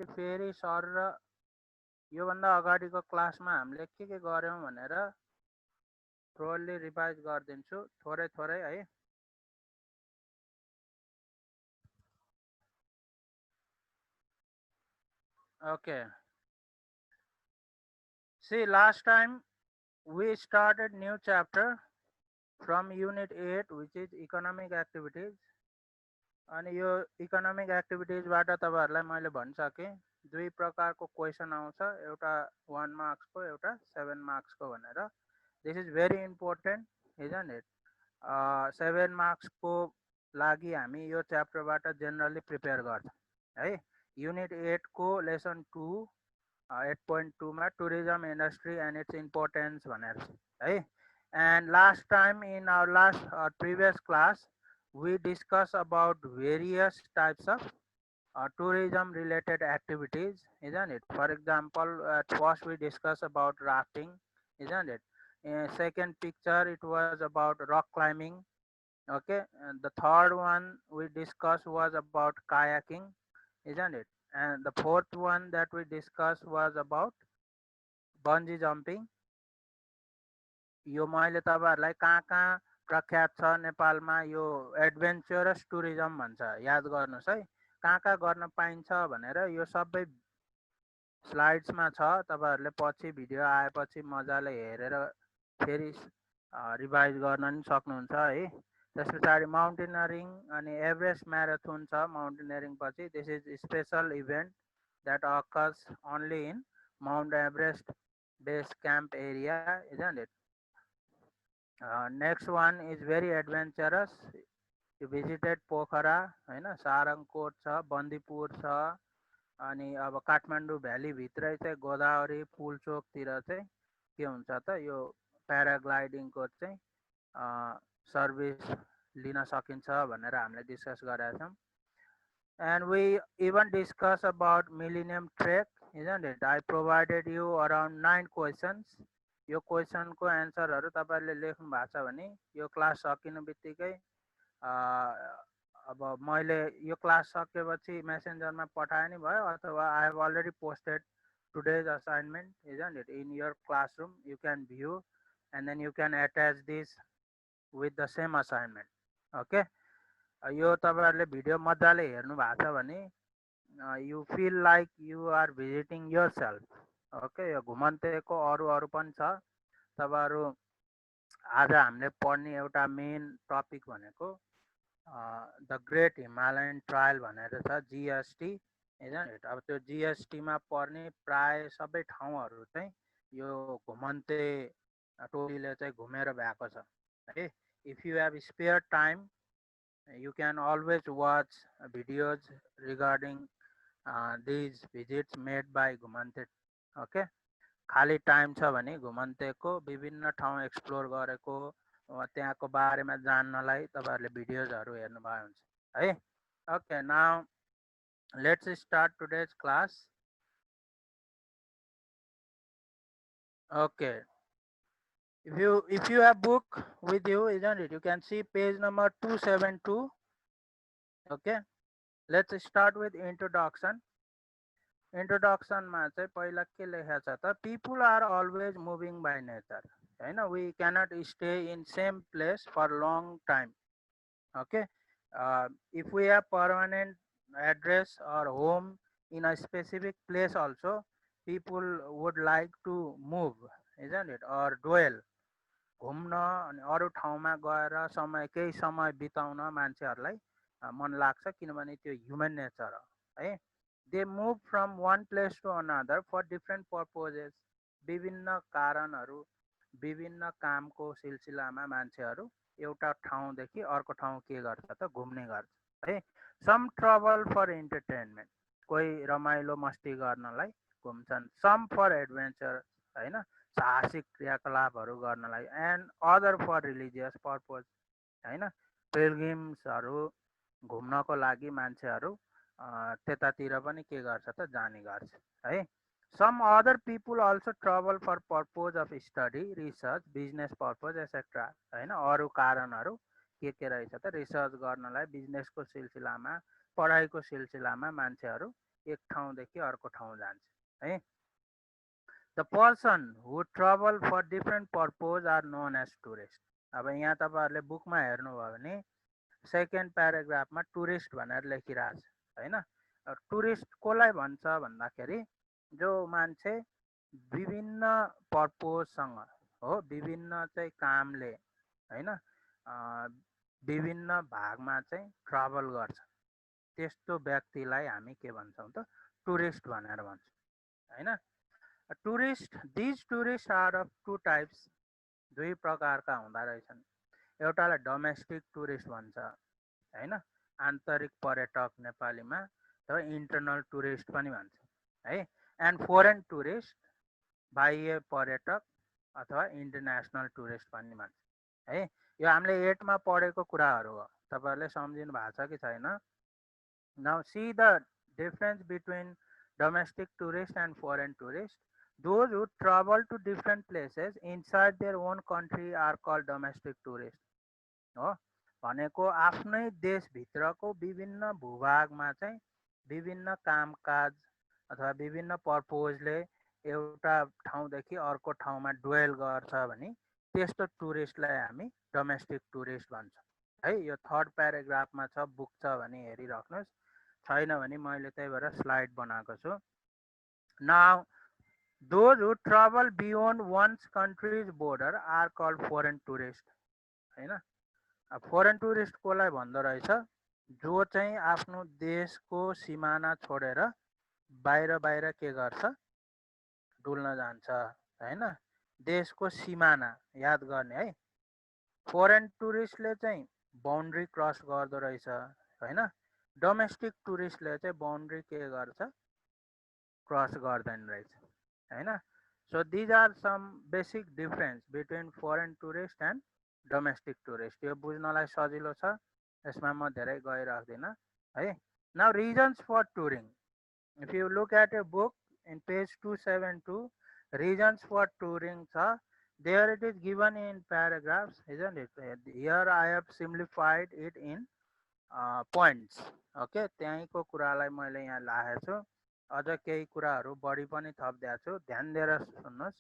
फेरि सर र योभन्दा अगाडिको क्लासमा हामीले के गर्यौं भनेर थोरली रिभाइज गरिदिन्छु थोरै थोरै है। Okay. See, last time we started new chapter from unit 8, which is economic activities. अनि यो इकोनोमिक एक्टिभिटिजबाट तपाईहरुलाई मैले भनिसके दुई प्रकारको क्वेशन आउँछ, एउटा 1 मार्क्स को एउटा 7 मार्क्स को भनेर। This is very important, isn't it? 7 marks को लागि हामी यो च्याप्टरबाट जेनरली प्रिपेयर गर्छ है। युनिट 8 को लेसन 2 8.2 मा tourism industry and its importance भनेर है। And last time in our last previous class we discuss about various types of tourism related activities, isn't it? For example, at first we discuss about rafting, isn't it? In second picture it was about rock climbing, okay, and the third one we discussed was about kayaking, isn't it? And the fourth one that we discussed was about bungee jumping. यो मैले तपाईहरुलाई कहाँ प्रख्यात छ नेपालमा यो adventurous tourism भन्छ, याद गर्नुस् है। कहाँ गर्न पाइन्छ भनेर यो सबै स्लाइड्समा छ, तपाईहरुले पछि भिडियो आएपछि मजाले हेरेर फेरि रिभाइज गर्न नि सक्नुहुन्छ है। त्यसपछि माउन्टेनियरिङ अनि एभरेस्ट म्याराथन छ माउन्टेनियरिङ पछि। This is special event that occurs only in Mount Everest base camp area, isn't it? Next one is very adventurous. You visited Pokhara हैन, सारङकोट छ, बन्दीपुर छ, अनि अब काठमाडौँ भ्याली भित्रै चाहिँ गोदावरी पुलचोकतिर चाहिँ के हुन्छ त यो प्याराग्लाइडिङको चाहिँ सर्भिस लिन सकिन्छ भनेर हामीले डिस्कस गरेका छौं। And we even discuss about Millennium Trek, isn't it? I provided you around 9 questions. यो क्वेशन को एन्सरहरु तपाईहरुले लेख्नु भएको छ भने यो क्लास सकिनु बित्तिकै अब मैले यो क्लास सकेपछि मेसेन्जरमा पठाए नि भयो, अथवा I have already posted today's assignment, isn't it, in your classroom. You can view and then you can attach this with the same assignment. Okay. यो तपाईहरुले भिडियो मजाले हेर्नु भएको छ भने you feel like you are visiting yourself. Okay, यो घुमन्तेको अरु पनि छ। तपाईहरु आज हामीले पढ्ने एउटा मेन टपिक भनेको द ग्रेट हिमालयन ट्रायल भनेर छ, जीएसटी, हैन। अब त्यो जीएसटी मा पर्ने प्राय सबै ठाउँहरु चाहिँ यो घुमन्ते टोलीले चाहिँ घुमेर भएको छ है। If you have spare time you can always watch videos regarding these visits made by घुमन्ते। okay, खाली टाइम छ भने घुमन्तेको विभिन्न ठाउँ एक्सप्लोर गरेको त्यहाँको बारेमा जान्नलाई तपाईहरुले भिडियोजहरु हेर्नु भयो हुन्छ है। Okay, now let's start today's class. Okay, if you have book with you, isn't it, you can see page number 272. okay, let's start with introduction. Introduction मा चाहिँ पहिला के लेखेको छ त, people are always moving by nature, हैन। we cannot stay in same place for long time. okay, if we have permanent address or home in a specific place also, people would like to move, isn't it, or dwell, घुम्न अनि अरु ठाउँमा गएर केही समय बिताउन मान्छेहरुलाई मन लाग्छ, किनभने त्यो ह्युमन नेचर हो है। they move from one place to another for different purposes. विभिन्न कारणहरु विभिन्न कामको सिलसिलामा मान्छेहरु एउटा ठाउँदेखि अर्को ठाउँ के गर्छ त घुम्ने गर्छ है। some travel for entertainment, कोही रमाइलो मस्ती गर्नलाई घुम्छन्। some for adventure, हैन, साहसिक क्रियाकलापहरु गर्नलाई। and other for religious purpose, हैन, पिलग्रिम्सहरु घुम्नको लागि मान्छेहरु त्यतातिर पनि के गर्छ त जाने गर्छ है। some other people also travel for purpose of study, research, business purpose, etc, हैन। अरु कारणहरु के रहेछ त रिसर्च गर्नलाई, बिजनेसको सिलसिलामा, पढाइको सिलसिलामा मान्छेहरु एक ठाउँदेखि अर्को ठाउँ जान्छ है। The person who travel for different purpose are known as tourist. अब यहाँ तपाईँहरूले बुकमा हेर्नुभयो भने सेकेन्ड प्याराग्राफमा टुरिस्ट भनेर लेखिरहेको छ होइन। टुरिस्ट कसलाई भन्छ भन्दाखेरि जो मान्छे विभिन्न पर्पोजसँग हो, विभिन्न चाहिँ कामले होइन विभिन्न भागमा चाहिँ ट्राभल गर्छ, त्यस्तो व्यक्तिलाई हामी के भन्छौँ त टुरिस्ट भनेर भन्छौँ होइन। These tourist are of two types, दुई प्रकारका हुँदो रहेछन्। एउटालाई डोमेस्टिक टुरिस्ट भन्छ होइन, आन्तरिक पर्यटक नेपालीमा, अथवा इन्टरनल टुरिस्ट पनि भन्छ है। एन्ड फोरेन टुरिस्ट, बाह्य पर्यटक अथवा इन्टरनेसनल टुरिस्ट पनि भन्छ है। यो हामीले 8 मा पढेको कुराहरू हो, तपाईँहरूले सम्झिनु भएको छ कि छैन? Now see the difference between domestic tourist and foreign tourist. Those who travel to different places inside their own country are called domestic tourists. हो भनेको आफ्नै देशभित्रको विभिन्न भूभागमा चाहिँ विभिन्न कामकाज अथवा विभिन्न पर्पोजले एउटा ठाउँदेखि अर्को ठाउँमा डुवेल गर्छ भने त्यस्तो टुरिस्टलाई हामी डोमेस्टिक टुरिस्ट भन्छौँ है। यो थर्ड प्याराग्राफमा छ, बुक छ भने हेरिराख्नुहोस्, छैन भने मैले त्यही भएर स्लाइड बनाएको छु। Now those who travel beyond one's country's border are called foreign tourists हैन। फोरेन टुरिस्ट कसलाई भन्दो रहेछ? जो चाहिँ आफ्नो देशको सिमाना छोडेर बाहिर बाहिर के गर्छ? डुल्न जान्छ हैन। देशको सिमाना याद गर्ने है। फोरेन टुरिस्टले चाहिँ बाउन्ड्री क्रस गर्दो रहेछ हैन। डोमेस्टिक टुरिस्टले चाहिँ बाउन्ड्री के गर्छ? क्रस गर्दैन रहेछ हैन। So these are some basic difference between foreign tourist and domestic tourist. यो बुझ्नलाई सजिलो छ, यसमा म धेरै गइराख्दिनँ है। Now reasons for touring. If you look at a book in page 272, reasons for touring छ, there it is given in paragraphs, isn't it? Here I have simplified it in points. Okay, त्यहीँको कुरालाई मैले यहाँ लाएको छु, अझ केही कुराहरू बढी पनि थपिदिएको छु, ध्यान दिएर सुन्नुहोस्।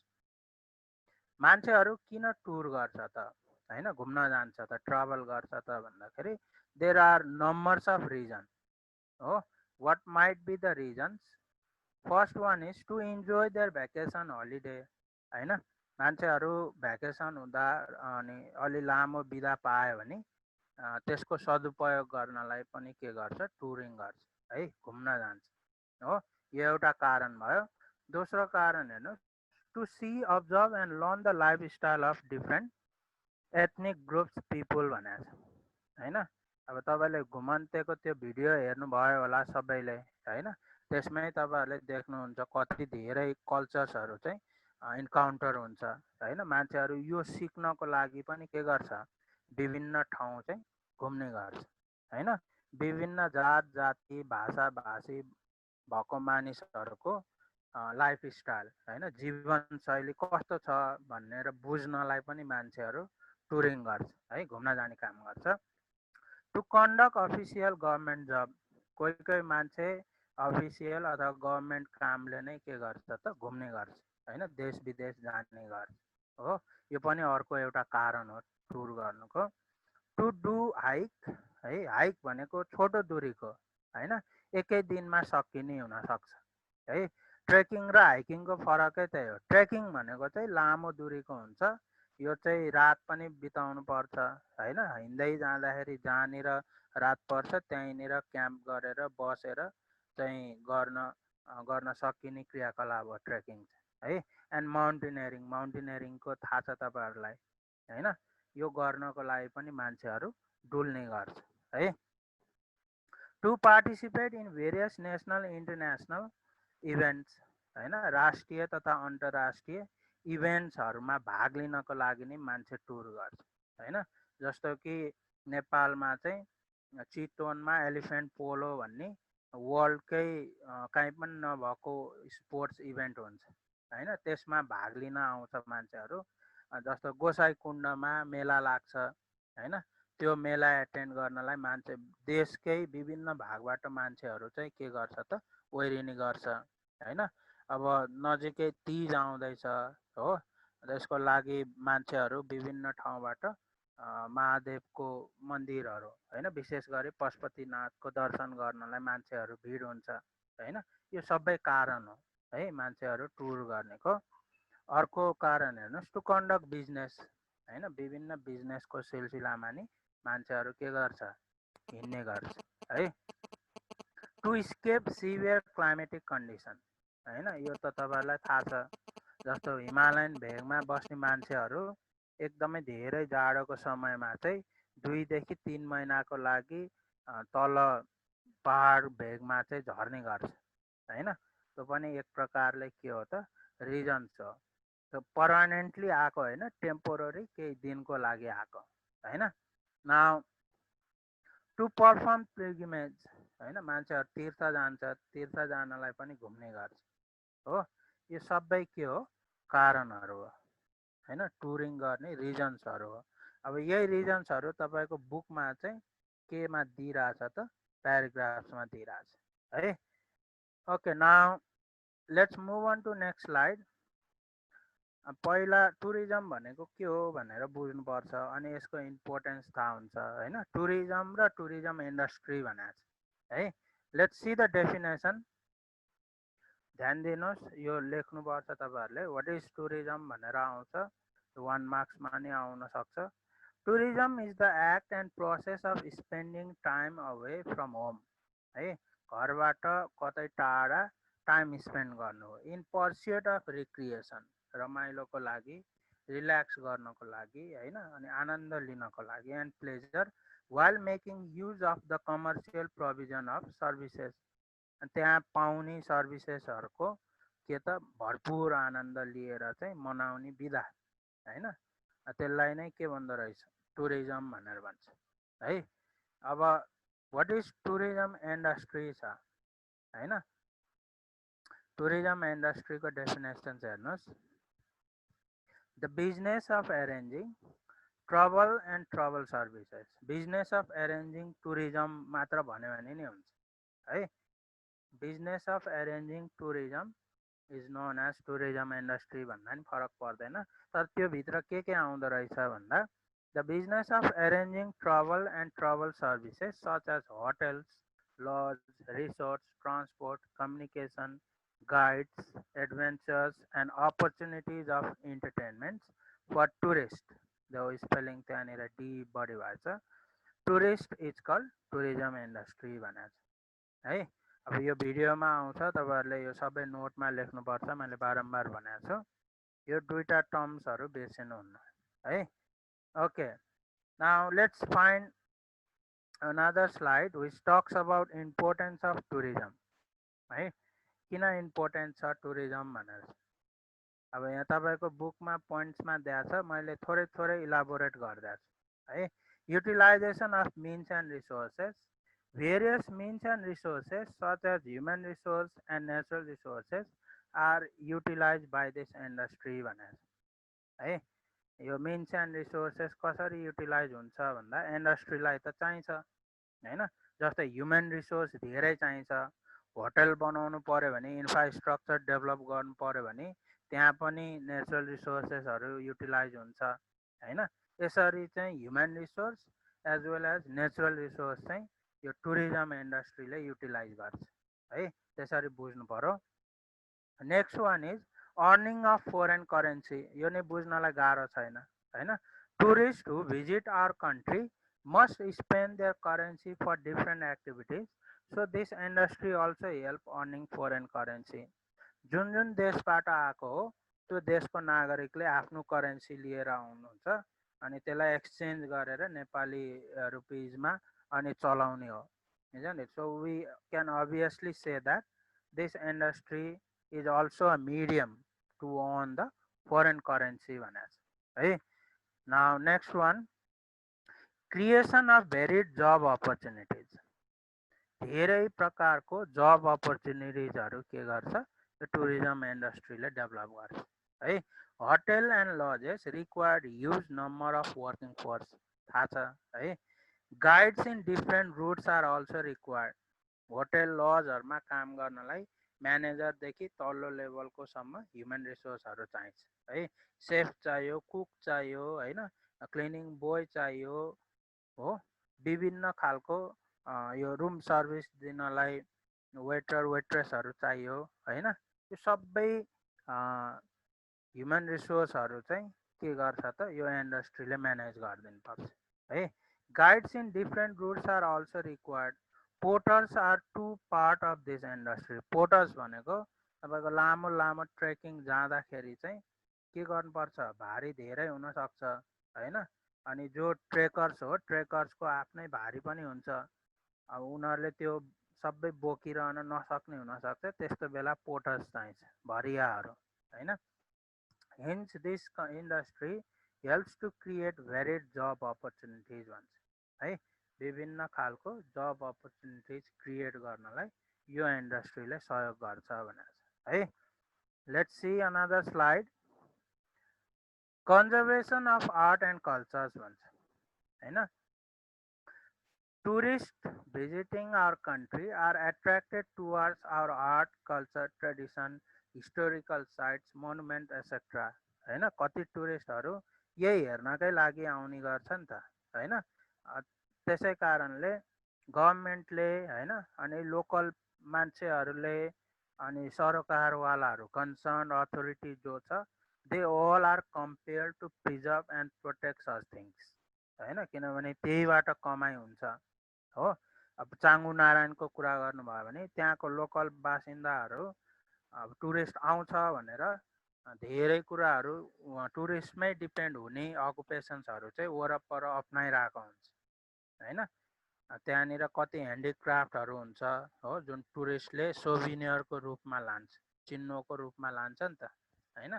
मान्छेहरू किन टुर गर्छ त हैन, घुम्न जान्छ त, ट्राभल गर्छ त भन्दाखेरि there are numbers of reason हो। What might be the reasons? First one is to enjoy their vacation holiday हैन। मान्छेहरू भ्याकेसन हुँदा अनि अलि लामो बिदा पायो भने त्यसको सदुपयोग गर्नलाई पनि के गर्छ? टुरिङ गर्छ है, घुम्न जान्छ हो। यो एउटा कारण भयो। दोस्रो कारण हेर्नु, to see, observe and learn the lifestyle of different ethnic groups people भनेको छ हैन। अब तपाईँले घुमन्तेको त्यो भिडियो हेर्नुभयो होला सबैले हैन, त्यसमै तपाईँहरूले देख्नुहुन्छ कति धेरै कल्चर्सहरू चाहिँ इन्काउन्टर हुन्छ हैन। मान्छेहरू यो सिक्नको लागि पनि के गर्छ? विभिन्न ठाउँ चाहिँ घुम्ने गर्छ हैन। विभिन्न जात जाति भाषा भाषी भएको मानिसहरूको लाइफस्टाइल हैन, जीवनशैली कस्तो छ भनेर बुझ्नलाई पनि मान्छेहरू टुरिङ गर्छ है, घुम्न जाने काम गर्छ। टु कन्डक्ट अफिसियल गभर्मेन्ट जब, कोही कोही मान्छे अफिसियल अथवा गभर्मेन्ट कामले नै के गर्छ त? घुम्ने गर्छ हैन, देश विदेश जाने गर्छ हो। यो पनि अर्को एउटा कारण हो टुर गर्नुको। टु डु हाइक है, हाइक भनेको छोटो दूरीको हैन, एकै दिनमा सकिने हुन सक्छ है। ट्रेकिङ र हाइकिङको फरकै त्यही हो। ट्रेकिङ भनेको चाहिँ लामो दूरीको हुन्छ, यो चाहिँ रात पनि बिताउनु पर्छ हैन। हिँड्दै जाँदाखेरि जहाँनिर रात पर्छ त्यहीँनिर क्याम्प गरेर बसेर चाहिँ गर्न सकिने क्रियाकलाप हो ट्रेकिङ है। एन्ड माउन्टेनियरिङको थाहा छ तपाईँहरूलाई हैन। यो गर्नको लागि पनि मान्छेहरू डुल्ने गर्छ है। To participate in various national international events हैन, राष्ट्रिय तथा अन्तर्राष्ट्रिय इभेन्ट्सहरूमा भाग लिनको लागि नै मान्छे टुर गर्छ हैन। जस्तो कि नेपालमा चाहिँ चितवनमा एलिफेन्ट पोलो भन्ने वर्ल्डकै कहीँ पनि नभएको स्पोर्ट्स इभेन्ट हुन्छ हैन, त्यसमा भाग लिन आउँछ मान्छेहरू। जस्तो गोसाइँकुण्डमा मेला लाग्छ हैन, त्यो मेला एटेन्ड गर्नलाई मान्छे देशकै विभिन्न भागबाट मान्छेहरू चाहिँ के गर्छ त? ओइरिने गर्छ हैन। अब नजिकै तीज आउँदैछ हो, यसको लागि मान्छेहरू विभिन्न ठाउँबाट महादेवको मन्दिरहरू हैन, विशेष गरी पशुपतिनाथको दर्शन गर्नलाई मान्छेहरू भिड हुन्छ हैन। यो सबै कारण हो है मान्छेहरू टुर गर्नेको। अर्को कारण हेर्नुहोस्, टु कन्डक्ट बिजनेस हैन, विभिन्न बिजनेसको सिलसिलामा नि मान्छेहरू के गर्छ, हिँड्ने गर्छ है। To escape severe climatic condition हैन, यो त तपाईँलाई थाहा छ, जस्तो हिमालयन भेगमा बस्ने मान्छेहरू एकदमै धेरै जाडोको समयमा चाहिँ 2 देखि 3 महिनाको लागि तल पहाड भेगमा चाहिँ झर्ने गर्छ हैन। त्यो पनि एक प्रकारले के हो त, रिजन छ। त्यो पर्मानेन्टली आएको होइन, टेम्पोररी केही दिनको लागि आएको हैन। नाउ टु पर्फर्म पिल्ग्रिमेज हैन, मान्छेहरू तीर्थ जान्छ, तीर्थ जानलाई पनि घुम्ने गर्छ हो। यो सबै के हो, कारणहरू हो हैन, टुरिङ गर्ने रिजन्सहरू हो। अब यही रिजन्सहरू तपाईँको बुकमा चाहिँ केमा दिइरहेछ त, प्याराग्राफ्समा दिइरहेछ है। Okay, now let's move on to next slide. पहिला टुरिज्म भनेको के हो भनेर बुझ्नुपर्छ, अनि यसको इम्पोर्टेन्स थाहा हुन्छ हैन। टुरिज्म र टुरिज्म इन्डस्ट्री भनेको छ है। Let's see the definition. ध्यान दिनुहोस्, यो लेख्नुपर्छ तपाईँहरूले। वाट इज टुरिज्म भनेर आउँछ, 1 मार्क्समा नि आउन सक्छ। Tourism is the act and process of spending time away from home है, घरबाट कतै टाढा टाइम स्पेन्ड गर्नु हो, इन पर्स्युट अफ रिक्रिएसन, रमाइलोको लागि, रिल्याक्स गर्नको लागि हैन, अनि आनन्द लिनको लागि, and pleasure while making use of the commercial provision of services, त्यहाँ पाउने सर्भिसेसहरूको के त भरपुर आनन्द लिएर चाहिँ मनाउने विधा हैन, त्यसलाई नै के भन्दो रहेछ, टुरिज्म भनेर भन्छ है। अब वाट इज टुरिज्म इन्डस्ट्री छ हैन। टुरिज्म इन्डस्ट्रीको डेफिनेसन हेर्नुहोस्, the business of arranging travel and travel services. Business of arranging tourism मात्र भन्यो भने नि हुन्छ है। Business of arranging tourism is known as tourism industry भन्दा नि फरक पर्दैन। तर त्यो भित्र के आउँदो रहेछ भन्दा, the business of arranging travel and travel services such as hotels, lodge, resorts, transport, communication, guides, adventures, and opportunities of entertainment for tourists. जो स्पेलिङ त्यहाँनिर डी बढी भएछ, tourist is called tourism industry भनेको छ है। अब यो भिडियोमा आउँछ, तपाईँहरूले यो सबै नोटमा लेख्नुपर्छ, मैले बारम्बार भनेको छु। यो दुईटा टर्म्सहरू बिर्सिनुहुन्न है। Okay, now let's find another slide which talks about importance of tourism है, किन इम्पोर्टेन्ट छ टुरिज्म भनेर। अब यहाँ तपाईँको बुकमा पोइन्ट्समा दिएको छ, मैले थोरै थोरै इलाबोरेट गरिदिएको छु है। Utilisation of means and resources, various means and resources such as human resource and natural resources are utilized by this industry भनेर है। यो मिन्स एन्ड रिसोर्सेस कसरी युटिलाइज हुन्छ भन्दा, इन्डस्ट्रीलाई त चाहिन्छ हैन। जस्तै ह्युमन रिसोर्स धेरै चाहिन्छ, होटल बनाउनु पर्यो भने, इन्फ्रास्ट्रक्चर डेभलप गर्नु पर्यो भने त्यहाँ पनि नेचुरल रिसोर्सेसहरू युटिलाइज हुन्छ हैन। यसरी चाहिँ human resource as well as natural resource चाहिँ यो टुरिज्म इन्डस्ट्रीले युटिलाइज गर्छ है, त्यसरी बुझ्नु पर्यो। Next one is earning of foreign currency. यो नै बुझ्नलाई गाह्रो छैन हैन। Tourist who visit our country must spend their currency for different activities, so this industry also help earning foreign currency. जुन जुन देशबाट आएको हो त्यो देशको नागरिकले आफ्नो करेन्सी लिएर आउनुहुन्छ, अनि त्यसलाई एक्सचेन्ज गरेर नेपाली रुपिजमा अनि चलाउने हो, isn't it? So we can obviously say that this industry is also a medium to earn the foreign currency है। Now next one, creation of varied job opportunities. धेरै प्रकारको जब अपर्च्युनिटिजहरू के गर्छ, यो टुरिज्म इन्डस्ट्रीले डेभलप गर्छ है। Hotel and lodges required huge number of working force, थाहा छ है। Guides in different routes are also required. Hotel लजहरूमा काम गर्नलाई म्यानेजरदेखि तल्लो लेभलको सम्म ह्युमन रिसोर्सहरू चाहिन्छ है। सेफ चाहियो, कुक चाहियो होइन, क्लिनिङ बोय चाहियो हो, विभिन्न खालको यो रुम सर्भिस दिनलाई वेटर वेट्रेसहरू चाहियो होइन। यो सबै ह्युमन रिसोर्सहरू चाहिँ के गर्छ त यो इन्डस्ट्रीले म्यानेज गरिदिनु पर्छ है। Guides in different routes are also required. Porters are too part of this industry. Porters भनेको तपाईँको लामो लामो ट्रेकिङ जाँदाखेरि चाहिँ के गर्नुपर्छ, भारी धेरै हुनसक्छ होइन। अनि जो ट्रेकर्स हो, ट्रेकर्सको आफ्नै भारी पनि हुन्छ, अब उनीहरूले त्यो सबै बोकिरहन नसक्ने हुनसक्छ, त्यस्तो बेला पोर्टर्स चाहिन्छ, भरियाहरू होइन। Hence, this industry helps to create varied job opportunities भन्छ है। विभिन्न खालको जब अपर्च्युनिटिज क्रिएट गर्नलाई यो इन्डस्ट्रीले सहयोग गर्छ भनेर है। Let's see another slide. Conservation of art and cultures भन्छ होइन। Tourists visiting our country are attracted towards our art, culture, tradition, historical sites, monument, etc. होइन। कति टुरिस्टहरू यही हेर्नकै लागि आउने गर्छ नि त होइन। त्यसै कारणले गभर्मेन्टले होइन अनि लोकल मान्छेहरूले अनि सरोकारवालाहरू कन्सर्न अथोरिटी जो छ, they all are compare to preserve and protect such things होइन। किनभने त्यहीबाट कमाइ हुन्छ हो। अब चाङ्गु नारायणको कुरा गर्नुभयो भने त्यहाँको लोकल बासिन्दाहरू अब टुरिस्ट आउँछ भनेर धेरै कुराहरू टुरिस्टमै डिपेन्ड हुने अकुपेसन्सहरू चाहिँ वरपर अप्नाइरहेको हुन्छ होइन। त्यहाँनिर कति ह्यान्डिक्राफ्टहरू हुन्छ हो, जुन टुरिस्टले सोभिनियरको रूपमा लान्छ, चिन्हको रूपमा लान्छ नि त होइन।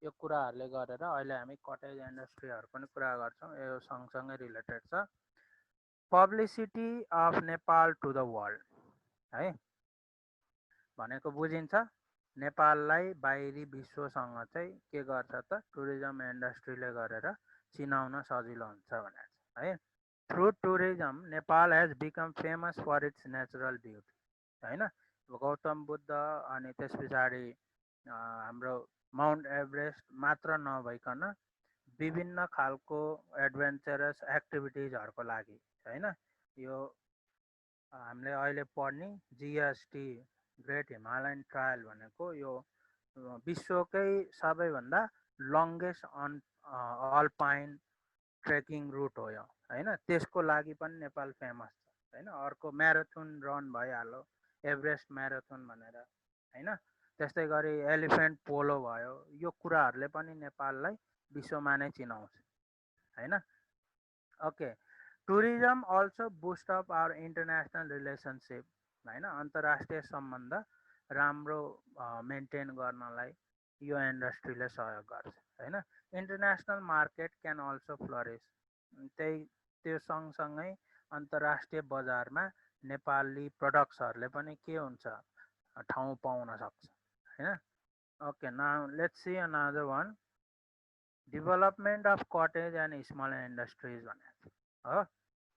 यो कुराहरूले गरेर अहिले हामी कटेज इन्डस्ट्रीहरू पनि कुरा गर्छौँ, यो सँगसँगै रिलेटेड छ। Publicity of Nepal to the world है भनेको बुझिन्छ। नेपाललाई बाहिरी विश्वसँग चाहिँ के गर्छ त, टुरिज्म इन्डस्ट्रीले गरेर चिनाउन सजिलो हुन्छ भनेर है। Through tourism Nepal has become famous for its natural beauty होइन। गौतम बुद्ध अनि त्यस पछाडि हाम्रो माउन्ट एभरेस्ट मात्र नभइकन विभिन्न खालको एडभेन्चरस एक्टिभिटिजहरूको लागि होइन, यो हामीले अहिले पढ्ने जिएसटी ग्रेट हिमालयन ट्रायल भनेको यो विश्वकै सबैभन्दा लङ्गेस्ट अल्पाइन ट्रेकिङ रुट हो यो होइन। त्यसको लागि पनि नेपाल फेमस छ होइन। अर्को म्याराथन रन भइहाल्यो, एभरेस्ट म्याराथन भनेर होइन। त्यस्तै गरी एलिफेन्ट पोलो भयो, यो कुराहरूले पनि नेपाललाई विश्वमा नै चिनाउँछ होइन। Okay, tourism also boost up our international relationship होइन। अन्तर्राष्ट्रिय सम्बन्ध राम्रो मेन्टेन गर्नलाई यो इन्डस्ट्रीले सहयोग गर्छ होइन। International market can also flourish. त्यही त्यो सँगसँगै अन्तर्राष्ट्रिय बजारमा नेपाली प्रडक्ट्सहरूले पनि के हुन्छ, ठाउँ पाउन सक्छ होइन। Okay, now let's see another one. Development of cottage and small industries भनेर हो।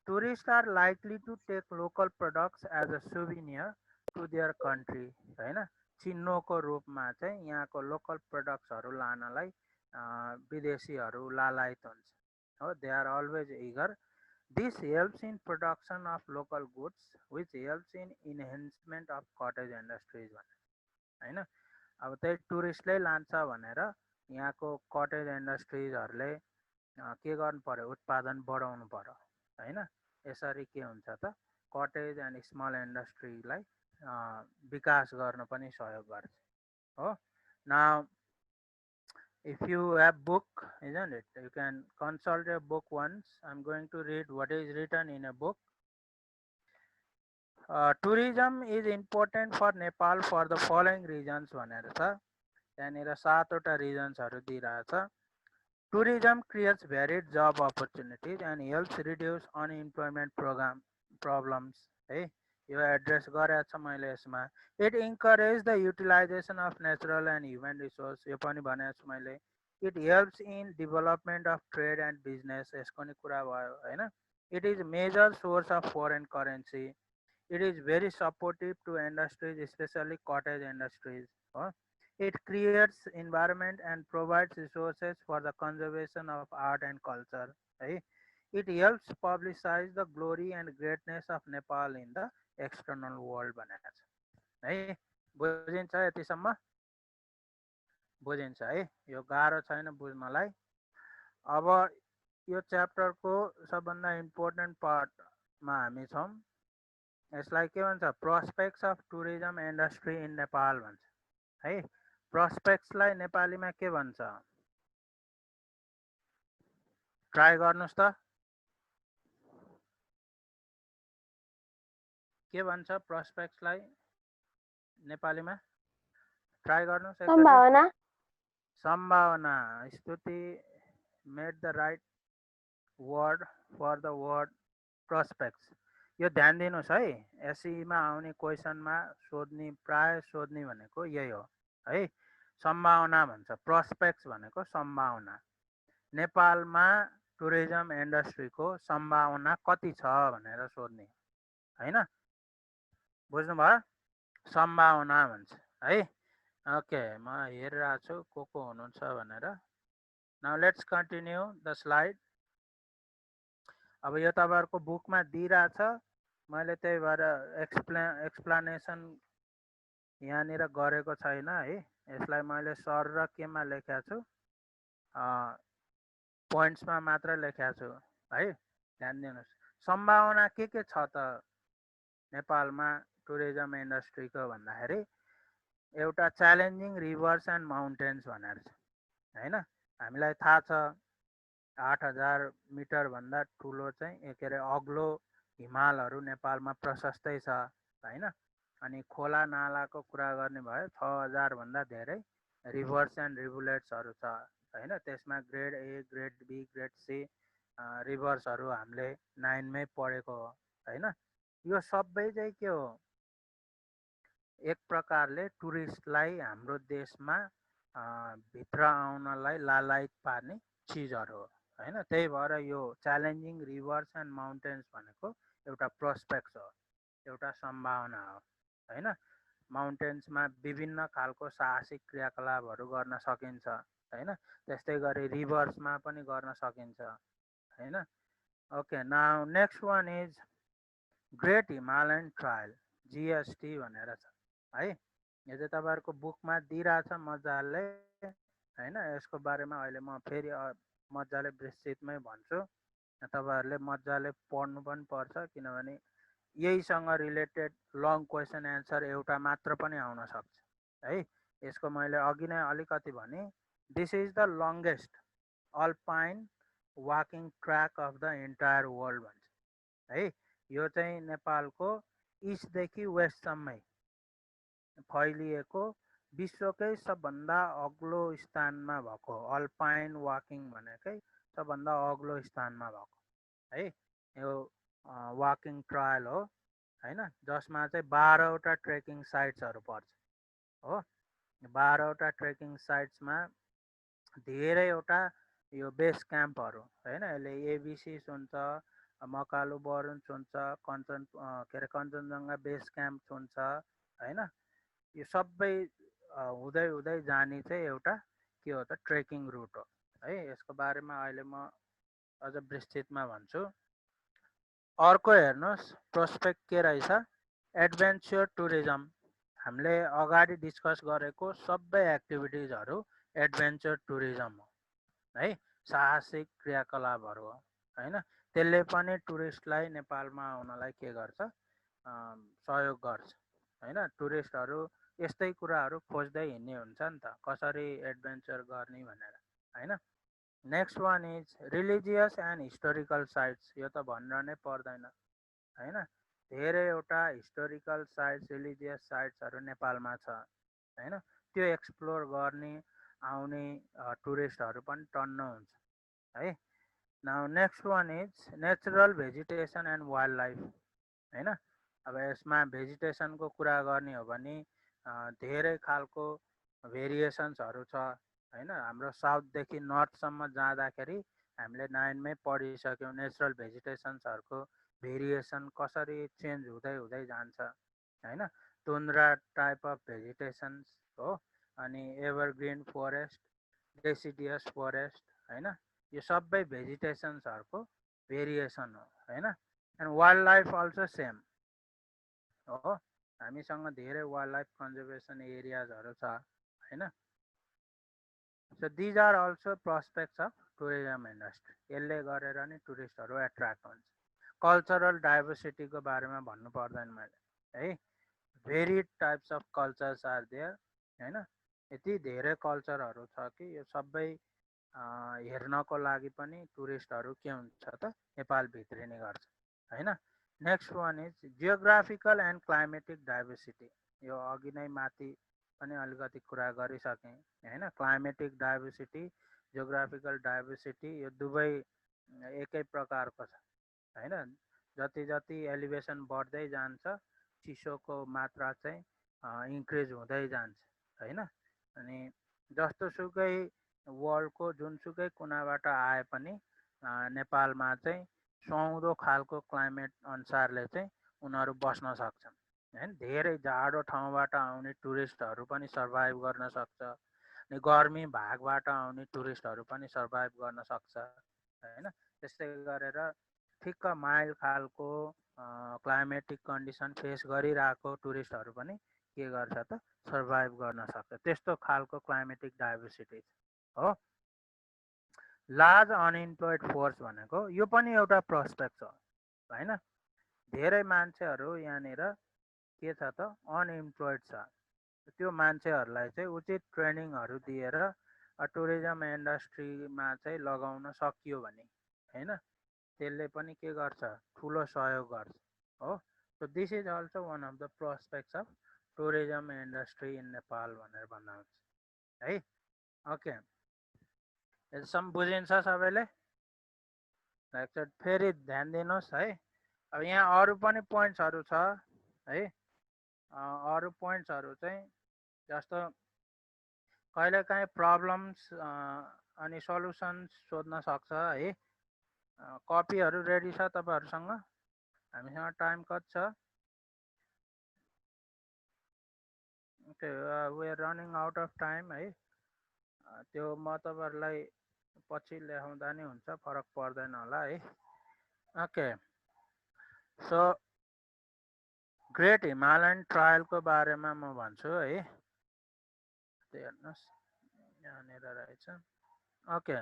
Tourist are likely to take local products as a souvenir to their country होइन। चिन्हको रूपमा चाहिँ यहाँको लोकल प्रडक्ट्सहरू लानलाई विदेशीहरू लालायत हुन्छ हो। They are always eager. This helps in production of local goods which helps in enhancement of cottage industries भनेर होइन। अब त्यही टुरिस्टले लान्छ भनेर यहाँको कटेज इन्डस्ट्रिजहरूले के गर्नु पर्यो, उत्पादन बढाउनु पर्यो होइन। यसरी के हुन्छ त, कटेज एन्ड स्मल इन्डस्ट्रीलाई विकास गर्न पनि सहयोग गर्छ हो। Now if you have book, isn't it, you can consult a book once. I'm going to read what is written in a book. Tourism is important for Nepal for the following reasons भनेर छ। त्यहाँनिर 7वटा रिजन्सहरू दिइरहेछ। Tourism creates varied job opportunities and helps reduce unemployment problems है, यो address गरेको छ मैले यसमा। It encourage the utilization of natural and human resource, यो पनि भनेको छु मैले। It helps in development of trade and business, यसको नि कुरा भयो होइन। It is major source of foreign currency. It is very supportive to industries, especially cottage industries. हो. It creates environment and provides resources for the conservation of art and culture. है. It helps publicize the glory and greatness of Nepal in the external world भनेको छ है. बुझिन्छ यतिसम्म? बुझिन्छ है. यो गाह्रो छैन बुझ्नलाई. अब यो च्याप्टरको सबभन्दा इम्पोर्टेन्ट पार्टमा हामी छौँ. यसलाई के भन्छ? Prospects of tourism industry in Nepal भन्छ है. प्रोस्पेक्ट्सलाई नेपालीमा के भन्छ? ट्राई गर्नुस् त. के भन्छ प्रोस्पेक्ट्सलाई नेपालीमा? ट्राई गर्नुस् एकचोटि. सम्भावना. सम्भावना. Stuti made the right word for the word prospects. यो ध्यान दिनुहोस् है. एसईमा आउने क्वेसनमा सोध्ने प्राय सोध्ने भनेको यही हो है. सम्भावना भन्छ. प्रोस्पेक्ट्स भनेको सम्भावना. नेपालमा टुरिज्म इन्डस्ट्रीको सम्भावना कति छ भनेर सोध्ने हैन. बुझ्नुभयो? सम्भावना भन्छ है. ओके, म हेरिरहेको छु को हुनुहुन्छ भनेर. Now let's continue the slide. अब यो तपाईँहरूको बुकमा दिइरहेछ. मैले त्यही भएर एक्सप्लेनेसन यहाँनिर गरेको छैन है. यसलाई मैले सर र केमा लेखेको छु? पोइन्ट्समा मात्र लेखेको छु है. ध्यान दिनुहोस्. सम्भावना के छ त नेपालमा टुरिज्म इन्डस्ट्रीको भन्दाखेरि एउटा च्यालेन्जिङ रिभर्स एन्ड माउन्टेन्स भनेर छ हैन. हामीलाई थाहा छ 8000 मिटर भन्दा ठुलो चाहिँ के अरे अग्लो हिमालहरू नेपालमा प्रशस्तै छ हैन. अनि खोला नालाको कुरा गर्ने भए 6000 भन्दा धेरै रिभर्स एन्ड रिभुलेट्सहरू छ हैन. त्यसमा grade A, grade B, grade C रिभर्सहरू हामीले 9 मै पढेको हो हैन. यो सबै चाहिँ के हो? एक प्रकारले टुरिस्टलाई हाम्रो देशमा भित्र आउनलाई लालायत पार्ने चिजहरू हो हैन. त्यही भएर यो च्यालेन्जिङ रिभर्स एन्ड माउन्टेन्स भनेको एउटा प्रोस्पेक्ट हो, एउटा सम्भावना हो हैन. माउन्टेन्समा विभिन्न खालको साहसिक क्रियाकलापहरू गर्न सकिन्छ हैन. त्यस्तै गरी रिभर्समा पनि गर्न सकिन्छ हैन. Okay, now next one is great Himalayan trial, GST भनेर छ है. यो चाहिँ तपाईँहरूको बुकमा दिइरहेछ मजाले हैन. यसको बारेमा अहिले म फेरि मजाले विस्तृतमै भन्छु. तपाईँहरूले मजाले पढ्नु पनि पर्छ, किनभने यहीसँग रिलेटेड लङ क्वेसन एन्सर एउटा मात्र पनि आउन सक्छ है. यसको मैले अघि नै अलिकति भने, this is the longest alpine walking track of the entire world भन्छ है. यो चाहिँ नेपालको इस्टदेखि वेस्टसम्मै फैलिएको विश्वकै सबभन्दा अग्लो स्थानमा भएको अल्पाइन वाकिङ भनेकै सबभन्दा अग्लो स्थानमा भएको है. यो वाकिङ ट्रायल हो हैन. जसमा चाहिँ 12वटा ट्रेकिङ साइट्सहरू पर्छ हो. 12वटा ट्रेकिङ साइट्समा धेरैवटा यो बेस क्याम्पहरू हैन. यसले एबिसी हुन्छ, मकालु बरुन्च हुन्छ, के अरे कञ्चनजङ्घा बेस क्याम्प हुन्छ हैन. यो सबै हुँदै हुँदै जाने चाहिँ एउटा के हो त ट्रेकिङ रुट हो है. यसको बारेमा अहिले म अझ विस्तृतमा भन्छु. अर्को हेर्नुहोस् प्रोस्पेक्ट के रहेछ? Adventure tourism. हामीले अगाडि डिस्कस गरेको सबै एक्टिभिटिजहरू एडभेन्चर टुरिज्म हो है. साहसिक क्रियाकलापहरू हो हैन. त्यसले पनि टुरिस्टलाई नेपालमा आउनलाई के गर्छ? सहयोग गर्छ हैन. टुरिस्टहरू यस्तै कुराहरू खोज्दै हिँड्ने हुन्छ नि त, कसरी एडभेन्चर गर्ने भनेर हैन. Next one is religious and historical sites. यो त भन्न नै पर्दैन हैन. धेरैवटा हिस्टोरिकल साइट्स, रिलिजियस साइट्सहरू नेपालमा छ हैन. त्यो एक्सप्लोर गर्ने आउने टुरिस्टहरू पनि टन्न हुन्छ है. Now next one is natural vegetation and wild life हैन. अब यसमा भेजिटेसनको कुरा गर्ने हो भने धेरै खालको भेरिएसन्सहरू छ हैन. हाम्रो साउथदेखि नर्थसम्म जाँदाखेरि हामीले 9 मै पढिसक्यौँ नेचुरल भेजिटेसन्सहरूको भेरिएसन कसरी चेन्ज हुँदै हुँदै जान्छ हैन। टुन्ड्रा टाइप अफ भेजिटेसन्स हो, अनि एभरग्रिन फरेस्ट, डेसिडियस फरेस्ट हैन, यो सबै भेजिटेसन्सहरूको भेरिएसन हो हैन। And wild life also same हो, हामीसँग धेरै वाइल्ड लाइफ कन्जर्भेसन एरियाजहरू छ हैन। So these are also prospects of tourism industry, यसले गरेर नि टुरिस्टहरू एट्र्याक्ट हुन्छ। कल्चरल डाइभर्सिटीको बारेमा भन्नु पर्दैन मैले है, varied types of cultures are there हैन। यति धेरै कल्चरहरू छ कि यो सबै हेर्नको लागि पनि टुरिस्टहरू के हुन्छ त नेपाल भित्रिने गर्छ हैन। Next one is geographical and climatic diversity, यो अघि नै माथि पनि अलिकति कुरा गरिसकेँ हैन। क्लाइमेटिक डाइभर्सिटी, जियोग्राफिकल डाइभर्सिटी, यो दुवै एकै प्रकारको छ हैन। जति जति एलिभेसन बढ्दै जान्छ चिसोको मात्रा चाहिँ इन्क्रिज हुँदै जान्छ हैन। अनि जस्तोसुकै वर्ल्डको जुनसुकै कुनाबाट आए पनि नेपालमा चाहिँ सुहाउँदो खालको क्लाइमेट अनुसारले चाहिँ उनीहरू बस्न सक्छन् हैन। धेरै जाडो ठाउँबाट आउने टुरिस्टहरू पनि सर्भाइभ गर्न सक्छ, अनि गर्मी भागबाट आउने टुरिस्टहरू पनि सर्भाइभ गर्न सक्छ हैन। त्यस्तै गरेर ठिक्क माइल्ड खालको क्लाइमेटिक कन्डिसन फेस गरिरहेको टुरिस्टहरू पनि के गर्छ त सर्भाइभ गर्न सक्छ। त्यस्तो खालको क्लाइमेटिक डाइभर्सिटी हो। लार्ज अनइम्प्लोइड फोर्स भनेको यो पनि एउटा प्रोस्पेक्ट छ हैन। धेरै मान्छेहरू यहाँनिर के छ त अनइम्प्लोइड छ, त्यो मान्छेहरूलाई चाहिँ उचित ट्रेनिङहरू दिएर टुरिज्म इन्डस्ट्रीमा चाहिँ लगाउन सकियो भने हैन, त्यसले पनि के गर्छ ठुलो सहयोग गर्छ हो। So this is also one of the prospects of tourism industry in Nepal भनेर भन्दा हुन्छ है। ओके, यसम्म बुझिन्छ सबैले? एकचोटि फेरि ध्यान दिनुहोस् है। अब यहाँ अरू पनि पोइन्ट्सहरू छ है, अरू पोइन्ट्सहरू चाहिँ जस्तो कहिलेकाहीँ प्रब्लम्स अनि सल्युसन्स सोध्न सक्छ है। कपीहरू रेडी छ तपाईँहरूसँग? हामीसँग टाइम कति छ? Okay, we are running out of time है। त्यो म तपाईँहरूलाई पछि लेखाउँदा नि हुन्छ, फरक पर्दैन होला है। ओके, सो ग्रेट हिमालयन ट्रायलको बारेमा म भन्छु है। हेर्नुहोस् यहाँनिर रहेछ। ओके,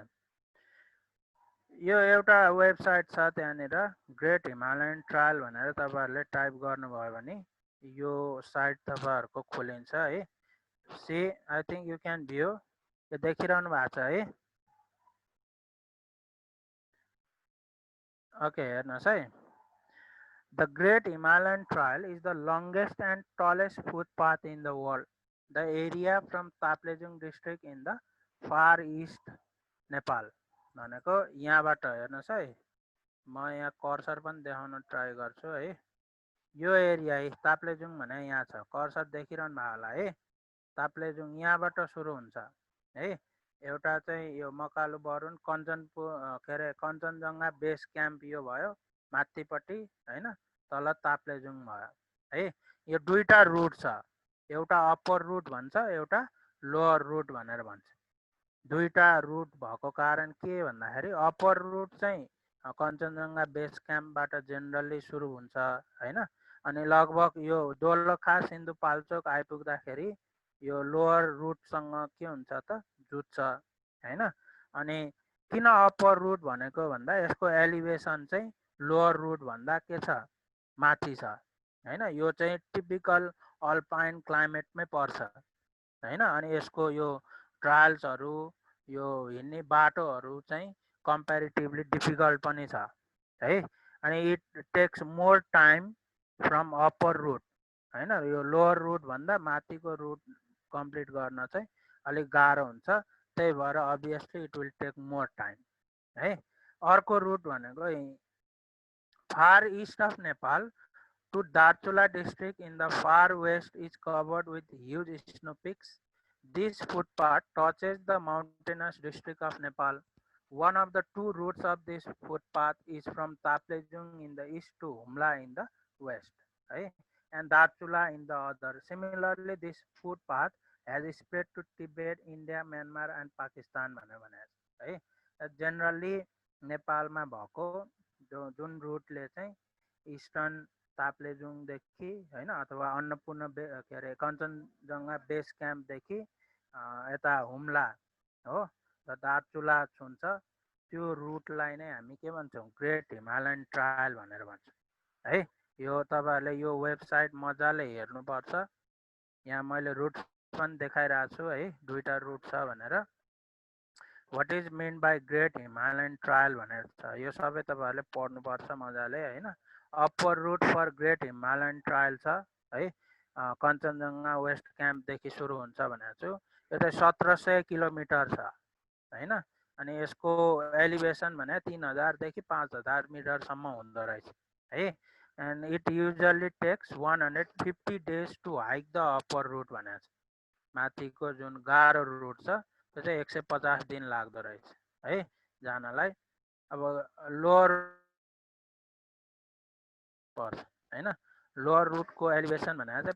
यो एउटा वेबसाइट छ, त्यहाँनिर ग्रेट हिमालयन ट्रायल भनेर तपाईँहरूले टाइप गर्नुभयो भने यो साइट तपाईँहरूको खोलिन्छ है। See I think you can view, यो देखिरहनु भएको छ है। ओके, हेर्नुहोस् है। The Great Himalayan Trail is the longest and tallest footpath in the world. The area from Taplejung district in the far east Nepal भनेको यहाँबाट हेर्नुहोस् है, म यहाँ कर्सर पनि देखाउन ट्राई गर्छु है। यो एरिया ताप्लेजुङ भने यहाँ छ, कर्सर देखिरहनु भएको होला है। ताप्लेजुङ यहाँबाट सुरु हुन्छ है। एउटा चाहिँ यो मकालु बरुन कञ्चनपुर के अरे कञ्चनजङ्घा बेस क्याम्प यो भयो माथिपट्टि हैन, तल ताप्लेजुङ भयो है। यो दुईटा रुट छ, एउटा अप्पर रुट भन्छ, एउटा लोअर रुट भनेर भन्छ। दुईटा रुट भएको कारण के भन्दाखेरि अप्पर रुट चाहिँ कञ्चनजङ्घा बेस क्याम्पबाट जेनरली सुरु हुन्छ हैन, अनि लगभग यो दोलखा सिन्धुपाल्चोक आइपुग्दाखेरि यो लोअर रुटसँग के हुन्छ त जुट्छ हैन। अनि किन अप्पर रुट भनेको भन्दा यसको एलिभेसन चाहिँ लोअर रुट भन्दा के छ माथि छ हैन। यो चाहिँ टिपिकल अल्पाइन क्लाइमेटमै पर्छ हैन। अनि यसको यो ट्रायल्सहरू यो हिँड्ने बाटोहरू चाहिँ कम्पेरिटिभली डिफिकल्ट पनि छ है। अनि it takes more time from upper route हैन, यो लोअर रुट भन्दा माथिको रुट कम्प्लिट गर्न चाहिँ अलिक गाह्रो हुन्छ, त्यही भएर obviously it will take more time है। अर्को रुट भनेको far east of Nepal to Darchula district in the far west is covered with huge snow peaks. This footpath touches the mountainous district of Nepal. One of the two routes of this footpath is from Taplejung in the east to Humla in the west. Right? And Darchula in the other. Similarly, this footpath has spread to Tibet, India, Myanmar, and Pakistan. है generally नेपालमा भएको जुन रुटले चाहिँ eastern ताप्लेजुङदेखि होइन अथवा अन्नपूर्ण के अरे Kanchenjunga base क्याम्पदेखि यता हुम्ला हो र दार्चुला छुन्छ त्यो रुटलाई नै हामी के भन्छौँ ग्रेट हिमालयन ट्रायल भनेर भन्छौँ है यो तपाईँहरूले यो वेबसाइट मजाले हेर्नुपर्छ यहाँ मैले रुट पनि देखाइरहेको छु है दुईवटा रुट छ भनेर what is mean by great Himalayan trail भनेर छ यो सबै तपाईँहरूले पढ्नुपर्छ मजाले होइन upper route for great Himalayan trail छ है कञ्चनजङ्घा वेस्ट क्याम्पदेखि सुरु हुन्छ भनेर छु यो चाहिँ 1700 किलोमिटर छ होइन अनि यसको एलिभेसन भने 3000 देखि 5000 मिटरसम्म हुँदो रहेछ है and it usually takes 150 days to hike the upper route भनेको छ माथिको जुन गाह्रो रुट छ त्यो चाहिँ 150 दिन लाग्दो रहेछ है जानलाई अब लोअर पर्छ होइन लोअर रुटको एलिभेसन भनेको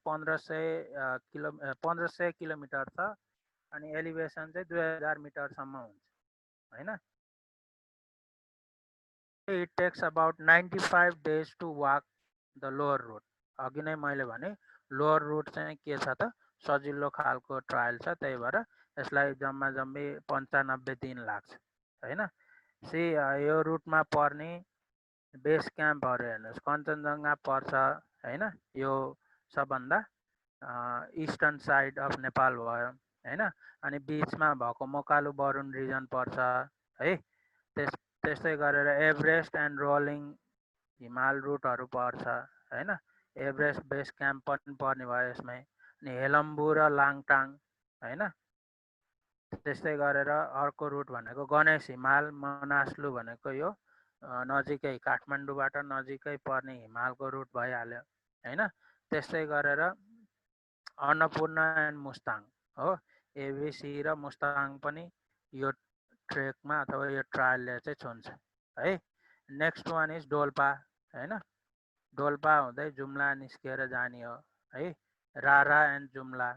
चाहिँ 1500 किलोमिटर छ अनि एलिभेसन चाहिँ 2000 मिटरसम्म हुन्छ होइन it takes about 95 days to walk the lower route अघि नै मैले भने लोअर रुट चाहिँ के छ त सजिलो खालको ट्रायल छ त्यही भएर यसलाई जम्मा जम्मी 95 दिन लाग्छ होइन सी यो रुटमा पर्ने बेस क्याम्पहरू हेर्नुहोस् कञ्चनजङ्घा पर्छ होइन यो सबभन्दा इस्टर्न साइड अफ नेपाल भयो होइन अनि बिचमा भएको मोकालु बरुन रिजन पर्छ है त्यस्तै गरेर एभरेस्ट एन्ड रोलिङ हिमाल रुटहरू पर्छ होइन एभरेस्ट बेस क्याम्प पनि पर्ने भयो यसमै अनि हेलम्बु र लाङटाङ होइन त्यस्तै गरेर अर्को रुट भनेको गणेश हिमाल मनास्लु भनेको यो नजिकै काठमाडौँबाट नजिकै पर्ने हिमालको रुट भइहाल्यो होइन त्यस्तै गरेर अन्नपूर्ण एन्ड मुस्ताङ हो एबिसी र मुस्ताङ पनि यो ट्रेकमा अथवा यो ट्रायलले चाहिँ छुन्छ है नेक्स्ट वान इज डोल्पा होइन डोल्पा हुँदै जुम्ला निस्किएर जाने हो है रारा एन्ड जुम्ला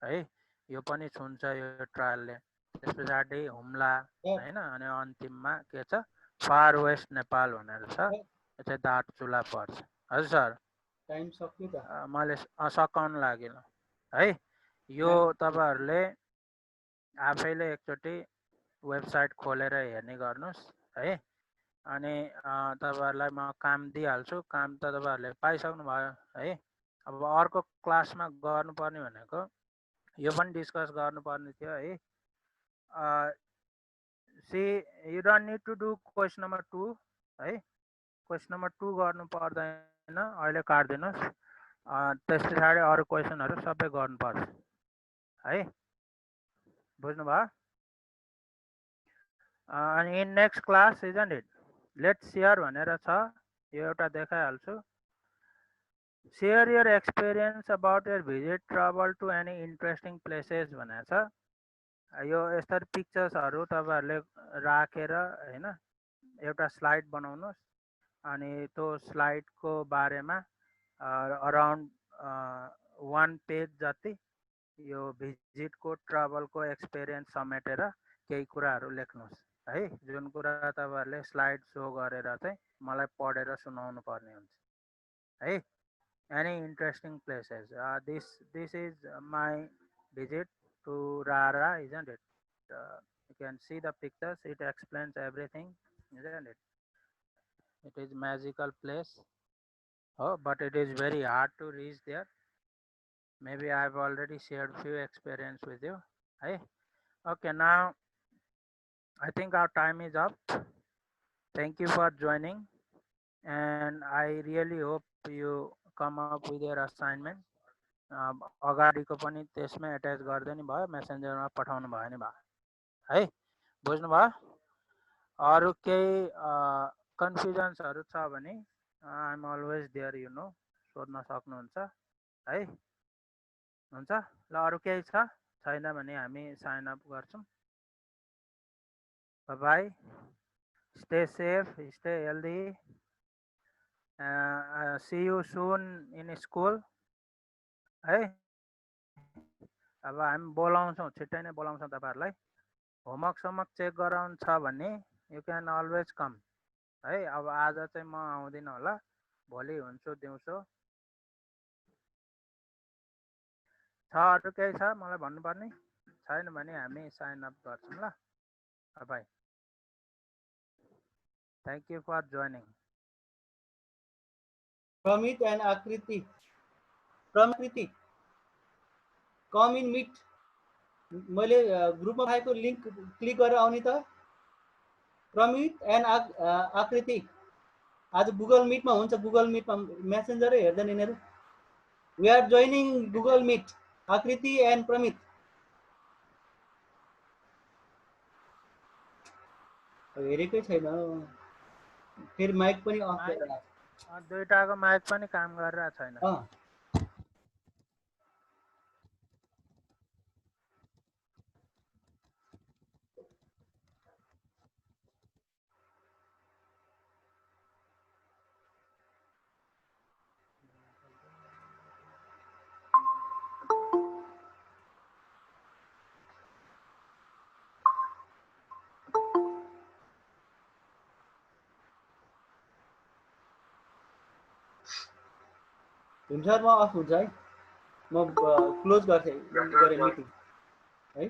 है यो पनि छुन्छ यो ट्रायलले त्यस पछाडि हुम्ला होइन अनि अन्तिममा के छ फार वेस्ट नेपाल भनेर छ यो चाहिँ दार्चुला पर्छ हजुर सर टाइम सक्यो त मैले सकाउन लागेन है यो तपाईँहरूले आफैले एकचोटि वेबसाइट खोलेर हेर्ने गर्नुहोस् है अनि तपाईँहरूलाई म काम दिइहाल्छु काम त तपाईँहरूले पाइसक्नु भयो है अब अर्को क्लासमा गर्नुपर्ने भनेको यो पनि डिस्कस गर्नुपर्ने थियो है see you don't need to do question number 2 है क्वेसन नम्बर 2 गर्नु पर्दैन अहिले काट्दिनुहोस् त्यस पछाडि अरू क्वेसनहरू सबै गर्नुपर्छ है बुझ्नुभयो अनि in next class isn't it let's share भनेर छ यो एउटा देखाइहाल्छु share your experience about your visit travel to any interesting places भनेको छ यो यस्तरी पिक्चर्सहरू तपाईँहरूले राखेर होइन एउटा स्लाइड बनाउनुहोस् अनि त्यो स्लाइडको बारेमा अराउन्ड 1 पेज जति यो भिजिटको ट्राभलको एक्सपिरियन्स समेटेर केही कुराहरू लेख्नुहोस् है जुन कुरा तपाईँहरूले स्लाइड सो गरेर चाहिँ मलाई पढेर सुनाउनु पर्ने हुन्छ है any interesting places this is my visit to Rara, isn't it? You can see the pictures. It explains everything, isn't it? It is magical place. Oh, but it is very hard to reach there. Maybe I have already shared few experience with you. Hey, okay. Now I think our time is up. Thank you for joining, and I really hope you come up with your assignment. अगाडिको पनि त्यसमै attach गरिदिनु भयो मेसेन्जरमा पठाउनु भयो नि भयो है बुझ्नुभयो अरू केही कन्फ्युजन्सहरू छ भने I am always there you know सोध्न सक्नुहुन्छ है हुन्छ ल अरू केही छ छैन भने हामी साइन अप गर्छौँ Bye-bye. Stay safe, stay healthy. See you soon in school. है अब हामी बोलाउँछौँ, छिट्टै नै बोलाउँछौँ तपाईहरुलाई। होमवर्क समक चेक गराउनु छ भने यु क्यान अलवेज कम है। अब आज चाहिँ म आउँदिन होला, भोलि हुन्छु दिउँसो। छ अरु केही छ मलाई भन्नुपर्ने? छैन भने हामी साइन अप गर्छौँ ल। By. Thank you for joining. Pramit and Akriti. Pramit, come in meet. मैले ग्रुपमा भएको लिंक क्लिक गरेर आउने त। प्रमित एन्ड आकृति आज गुगल मीटमा हुन्छ। गुगल मीटमा मेसेन्जरै हेर्दैन यिनीहरू। We are joining Google Meet, Akriti and Pramit. हेरेकै छैन, फेरि माइक पनि अफ गरेर आछ। दुईटाको माइक पनि काम गरिरहेको छैन। हुन्छ म अफ हुन्छ है, म क्लोज गरेँ मिटिङ है।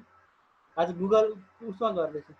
आज गुगल उसमा गर्दैछु।